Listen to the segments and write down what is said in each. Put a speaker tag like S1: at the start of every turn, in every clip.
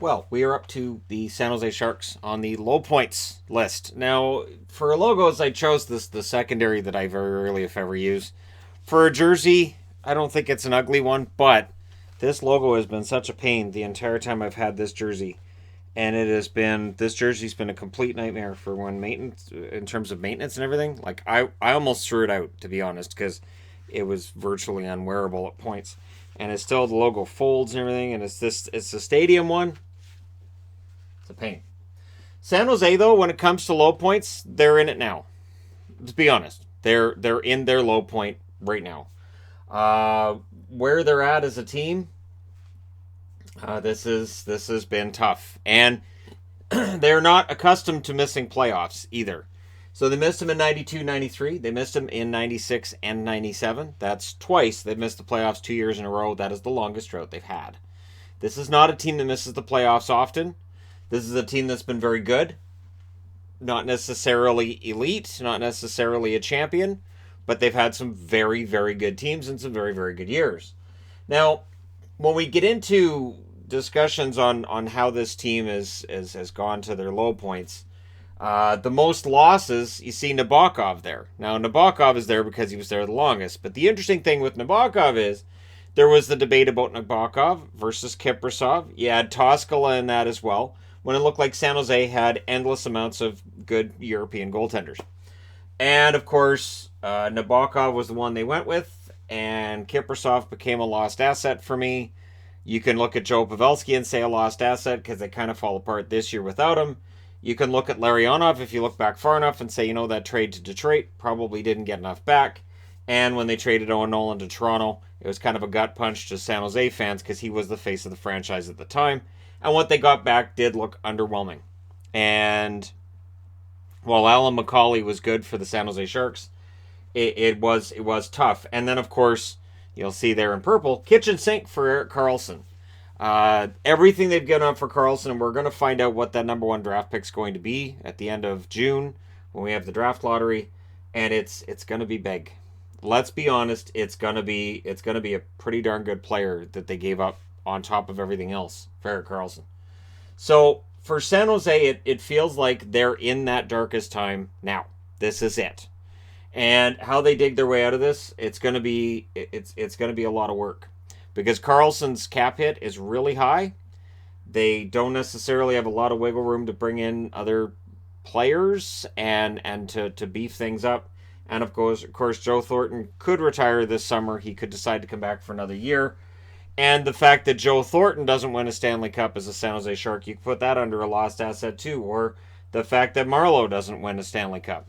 S1: Well, we are up to the San Jose Sharks on the low points list. Now, for logos, I chose the secondary that I very rarely, if ever, use. For a jersey, I don't think it's an ugly one, but this logo has been such a pain the entire time I've had this jersey. And this jersey's been a complete nightmare for when maintenance, in terms of maintenance and everything. Like, I almost threw it out, to be honest, because it was virtually unwearable at points. And it's still, the logo folds and everything, and it's the stadium one. It's a pain. San Jose, though, when it comes to low points, they're in it now. Let's be honest. They're in their low point right now. Where they're at as a team, this has been tough, and they're not accustomed to missing playoffs either. So they missed them in 92, 93. They missed them in 96 and 97. That's twice. They've missed the playoffs 2 years in a row. That is the longest drought they've had. This is not a team that misses the playoffs often. This is a team that's been very good. Not necessarily elite, not necessarily a champion, but they've had some very, very good teams and some very, very good years. Now, when we get into discussions on how this team has gone to their low points, the most losses, you see Nabokov there. Now, Nabokov is there because he was there the longest, but the interesting thing with Nabokov is there was the debate about Nabokov versus Kiprasov. You had Toskala in that as well, when it looked like San Jose had endless amounts of good European goaltenders. And, of course, Nabokov was the one they went with, and Kiprasov became a lost asset for me. You can look at Joe Pavelski and say a lost asset because they kind of fall apart this year without him. You can look at Larionov if you look back far enough and say, that trade to Detroit probably didn't get enough back. And when they traded Owen Nolan to Toronto, it was kind of a gut punch to San Jose fans because he was the face of the franchise at the time. And what they got back did look underwhelming. And while Alan McCauley was good for the San Jose Sharks, it was tough. And then, of course, you'll see there in purple, kitchen sink for Erik Karlsson. Everything they've given up for Karlsson, and we're going to find out what that number one draft pick is going to be at the end of June when we have the draft lottery, and it's going to be big. Let's be honest, it's going to be a pretty darn good player that they gave up on top of everything else for Erik Karlsson. So for San Jose, it feels like they're in that darkest time now. This is it. And how they dig their way out of this, it's going to be a lot of work because Karlsson's cap hit is really high. They don't necessarily have a lot of wiggle room to bring in other players and to beef things up. And of course, Joe Thornton could retire this summer. He could decide to come back for another year. And the fact that Joe Thornton doesn't win a Stanley Cup as a San Jose Shark, you can put that under a lost asset too. Or the fact that Marleau doesn't win a Stanley Cup.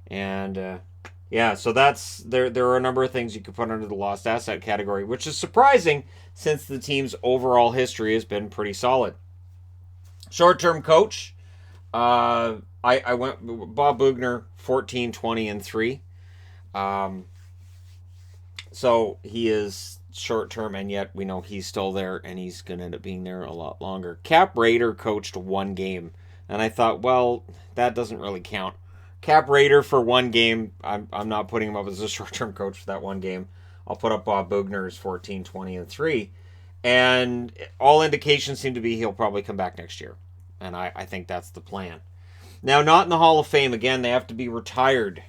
S1: And so there are a number of things you could put under the lost asset category, which is surprising since the team's overall history has been pretty solid. Short-term coach, I went Bob Boughner, 14, 20, and 3. So he is short-term, and yet we know he's still there, and he's going to end up being there a lot longer. Cap Raider coached one game, and I thought, well, that doesn't really count. Cap Raider for one game, I'm not putting him up as a short-term coach for that one game. I'll put up Bob Boughner as 14, 20, and 3. And all indications seem to be he'll probably come back next year. And I think that's the plan. Now, not in the Hall of Fame. Again, they have to be retired.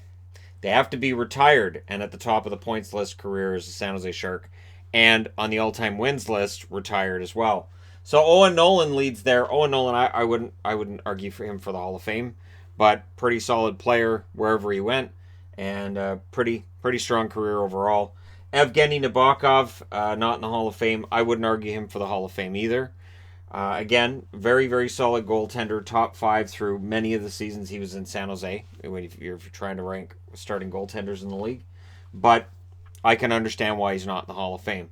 S1: They have to be retired and at the top of the points list career as a San Jose Shark. And on the all-time wins list, retired as well. So Owen Nolan leads there. Owen Nolan, I wouldn't argue for him for the Hall of Fame. But pretty solid player wherever he went, and pretty strong career overall. Evgeny Nabokov, not in the Hall of Fame. I wouldn't argue him for the Hall of Fame either. Again, very, very solid goaltender, top 5 through many of the seasons he was in San Jose, if you're trying to rank starting goaltenders in the league. But I can understand why he's not in the Hall of Fame.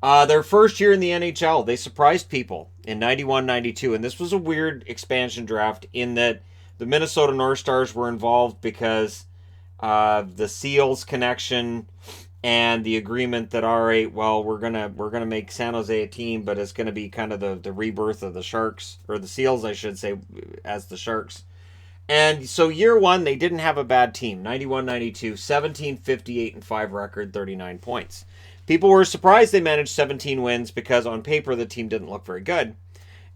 S1: Their first year in the NHL, they surprised people in 91-92, and this was a weird expansion draft in that the Minnesota North Stars were involved because the Seals connection and the agreement that, all right, well, we're gonna make San Jose a team, but it's gonna be kind of the rebirth of the Sharks, or the Seals, I should say, as the Sharks. And so year one, they didn't have a bad team. 91-92, 17, 58, and 5 record, 39 points. People were surprised they managed 17 wins because on paper the team didn't look very good.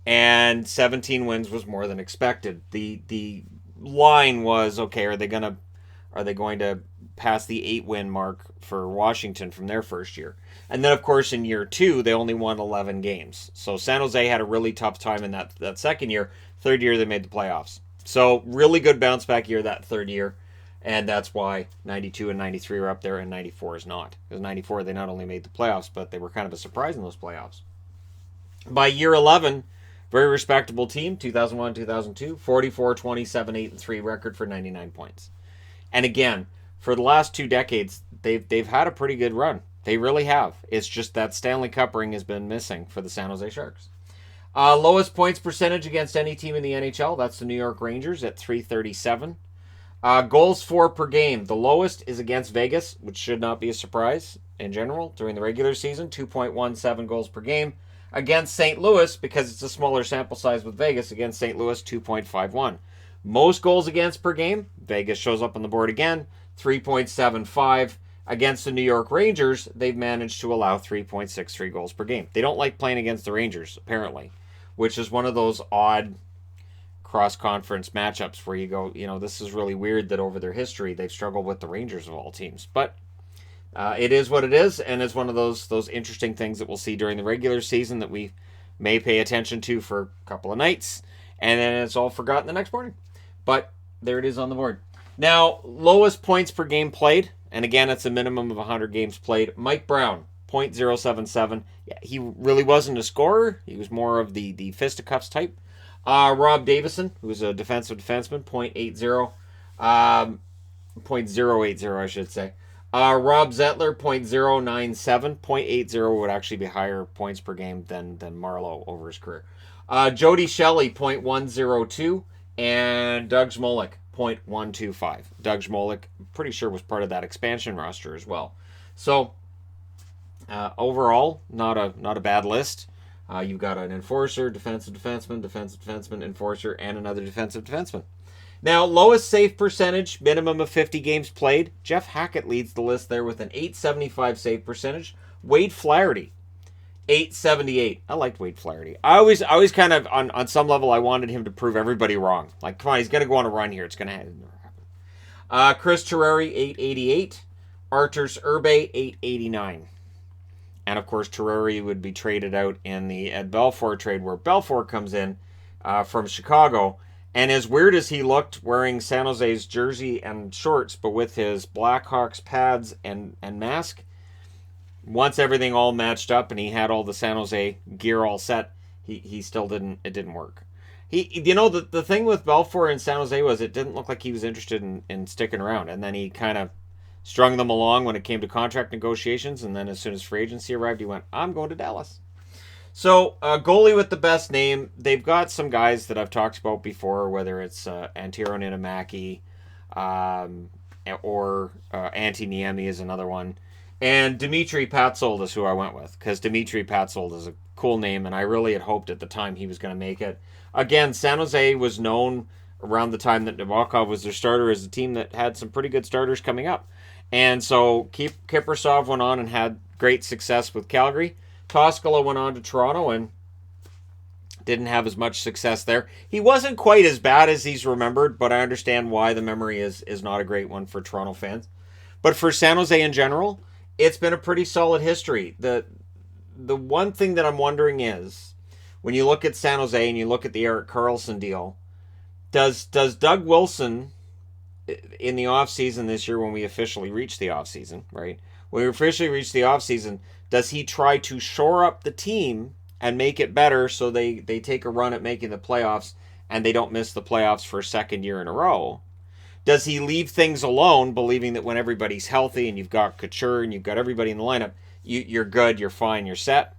S1: and 17 wins was more than expected. The line was, okay, are they going to pass the 8-win mark for Washington from their first year? And then, of course, in year 2, they only won 11 games. So San Jose had a really tough time in that second year. Third year, they made the playoffs. So really good bounce back year that third year. And that's why 92 and 93 are up there and 94 is not. Because 94, they not only made the playoffs, but they were kind of a surprise in those playoffs. By year 11, very respectable team, 2001, 2002, 44, 27, 8, and 3 record for 99 points. And again, for the last 2 decades, they've had a pretty good run. They really have. It's just that Stanley Cup ring has been missing for the San Jose Sharks. Lowest points percentage against any team in the NHL, that's the New York Rangers at 337. Goals for per game, the lowest is against Vegas, which should not be a surprise in general during the regular season, 2.17 goals per game. Against St. Louis, because it's a smaller sample size with Vegas, against St. Louis, 2.51. Most goals against per game, Vegas shows up on the board again, 3.75. Against the New York Rangers, they've managed to allow 3.63 goals per game. They don't like playing against the Rangers, apparently, which is one of those odd cross-conference matchups where you go, this is really weird that over their history they've struggled with the Rangers of all teams. But it is what it is, and it's one of those interesting things that we'll see during the regular season that we may pay attention to for a couple of nights, and then it's all forgotten the next morning. But there it is on the board. Now, lowest points per game played, and again, it's a minimum of 100 games played. Mike Brown, .077. Yeah, he really wasn't a scorer. He was more of the fisticuffs type. Rob Davison, who was a defensive defenseman, .80. .080, I should say. Rob Zettler, .097. .80 would actually be higher points per game than Marlowe over his career. Jody Shelley, .102. And Doug Smolek, .125. Doug Smolek, pretty sure, was part of that expansion roster as well. So, overall, not a bad list. You've got an enforcer, defensive defenseman, enforcer, and another defensive defenseman. Now, lowest save percentage, minimum of 50 games played. Jeff Hackett leads the list there with an .875 save percentage. Wade Flaherty, .878. I liked Wade Flaherty. I always kind of, on some level, I wanted him to prove everybody wrong. Like, come on, he's going to go on a run here. It's going to happen. Chris Terreri, .888. Arturs Urbe, .889. And, of course, Terreri would be traded out in the Ed Belfour trade, where Belfour comes in from Chicago. And as weird as he looked wearing San Jose's jersey and shorts, but with his Blackhawks pads and mask, once everything all matched up and he had all the San Jose gear all set, he still it didn't work. The thing with Belfour and San Jose was it didn't look like he was interested in sticking around. And then he kind of strung them along when it came to contract negotiations. And then as soon as free agency arrived, he went, I'm going to Dallas. So, goalie with the best name. They've got some guys that I've talked about before, whether it's Antero Niittymaki or Antti Niemi is another one. And Dmitry Patsold is who I went with, because Dmitry Patsold is a cool name, and I really had hoped at the time he was going to make it. Again, San Jose was known around the time that Nabokov was their starter as a team that had some pretty good starters coming up. And so Kiprasov went on and had great success with Calgary. Toskala went on to Toronto and didn't have as much success there. He wasn't quite as bad as he's remembered, but I understand why the memory is not a great one for Toronto fans. But for San Jose in general, it's been a pretty solid history. The one thing that I'm wondering is, when you look at San Jose and you look at the Erik Karlsson deal, does Doug Wilson, in the offseason this year when we officially reach the offseason, right? When we officially reach the offseason, does he try to shore up the team and make it better so they take a run at making the playoffs and they don't miss the playoffs for a second year in a row? Does he leave things alone, believing that when everybody's healthy and you've got Couture and you've got everybody in the lineup, you're good, you're fine, you're set?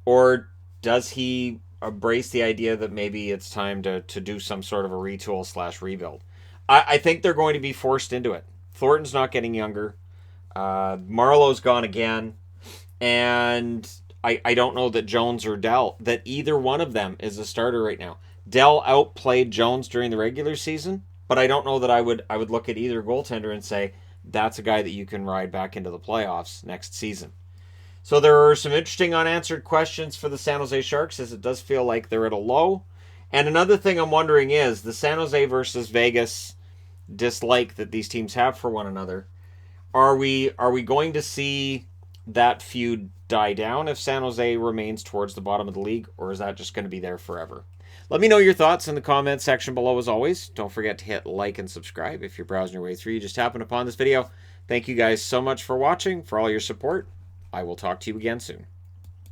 S1: Or does he embrace the idea that maybe it's time to do some sort of a retool / rebuild? I think they're going to be forced into it. Thornton's not getting younger. Marlowe's gone again. And I don't know that Jones or Dell, that either one of them is a starter right now. Dell outplayed Jones during the regular season, but I don't know that I would look at either goaltender and say, that's a guy that you can ride back into the playoffs next season. So there are some interesting unanswered questions for the San Jose Sharks, as it does feel like they're at a low. And another thing I'm wondering is the San Jose versus Vegas dislike that these teams have for one another. Are we going to see that feud die down if San Jose remains towards the bottom of the league, or is that just going to be there forever? Let me know your thoughts in the comments section below as always. Don't forget to hit like and subscribe if you're browsing your way through. You just happened upon this video. Thank you guys so much for watching, for all your support. I will talk to you again soon.